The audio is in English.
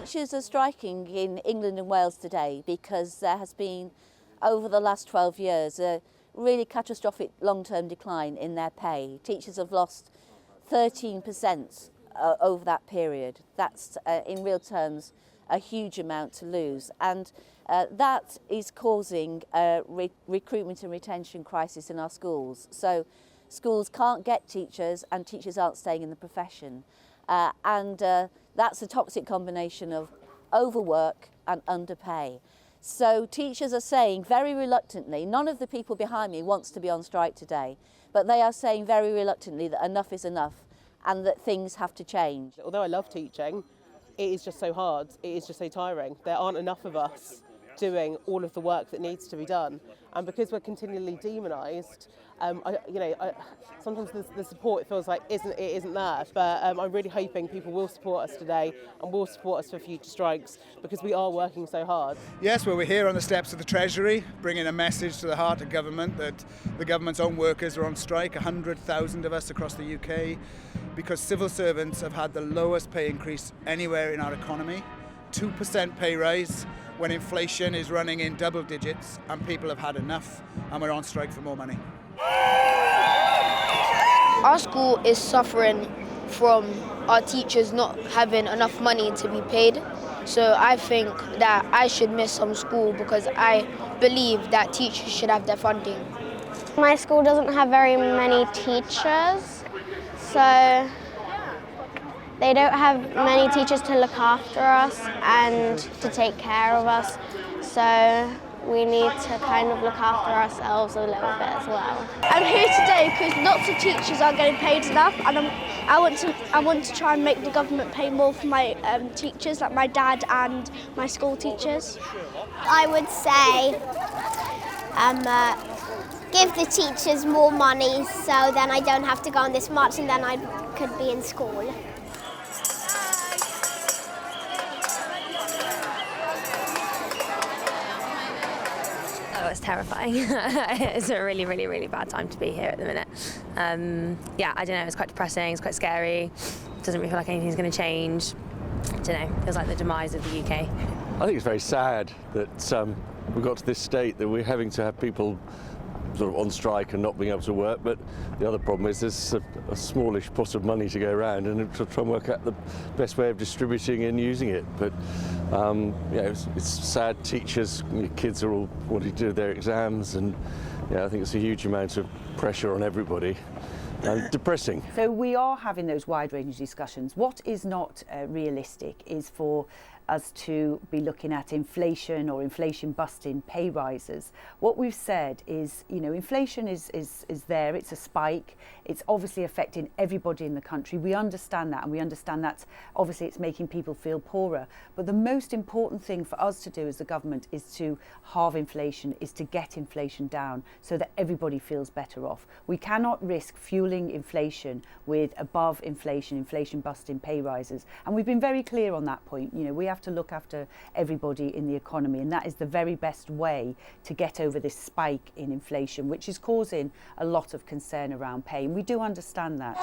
Teachers are striking in England and Wales today because there has been, over the last 12 years, a really catastrophic long-term decline in their pay. Teachers have lost 13% over that period. That's, in real terms, a huge amount to lose. And that is causing a recruitment and retention crisis in our schools. So schools can't get teachers and teachers aren't staying in the profession. That's a toxic combination of overwork and underpay. So teachers are saying very reluctantly, none of the people behind me wants to be on strike today, but they are saying very reluctantly that enough is enough and that things have to change. Although I love teaching, it is just so hard, it is just so tiring. There aren't enough of us doing all of the work that needs to be done. And because we're continually demonised, sometimes the support feels like it isn't there. But I'm really hoping people will support us today and will support us for future strikes because we are working so hard. Yes, well, we're here on the steps of the Treasury, bringing a message to the heart of government that the government's own workers are on strike, 100,000 of us across the UK, because civil servants have had the lowest pay increase anywhere in our economy, 2% pay rise, when inflation is running in double digits and people have had enough and we're on strike for more money. Our school is suffering from our teachers not having enough money to be paid. So I think that I should miss some school because I believe that teachers should have their funding. My school doesn't have very many teachers, so they don't have many teachers to look after us and to take care of us, so we need to kind of look after ourselves a little bit as well. I'm here today because lots of teachers aren't getting paid enough, and I want to try and make the government pay more for my teachers, like my dad and my school teachers. I would say give the teachers more money so then I don't have to go on this march and then I could be in school. Oh, it's terrifying. It's a really, really, really bad time to be here at the minute. Yeah, I don't know, it's quite depressing, it's quite scary. Doesn't really feel like anything's going to change. I don't know, feels like the demise of the UK. I think it's very sad that we've got to this state that we're having to have people sort of on strike and not being able to work, but the other problem is there's a smallish pot of money to go around and to try and work out the best way of distributing and using it. But yeah, it's sad. Teachers, kids are all wanting to do their exams, and yeah, I think it's a huge amount of pressure on everybody. And depressing. So we are having those wide-ranging discussions. What is not realistic is for us to be looking at inflation or inflation busting pay rises. What we've said is, you know, inflation is there, it's a spike, it's obviously affecting everybody in the country. We understand that, and we understand that obviously it's making people feel poorer. But the most important thing for us to do as the government is to halve inflation, is to get inflation down so that everybody feels better off. We cannot risk fueling inflation with above inflation busting pay rises. And we've been very clear on that point. You know, we have to look after everybody in the economy, and that is the very best way to get over this spike in inflation, which is causing a lot of concern around pay, and we do understand that.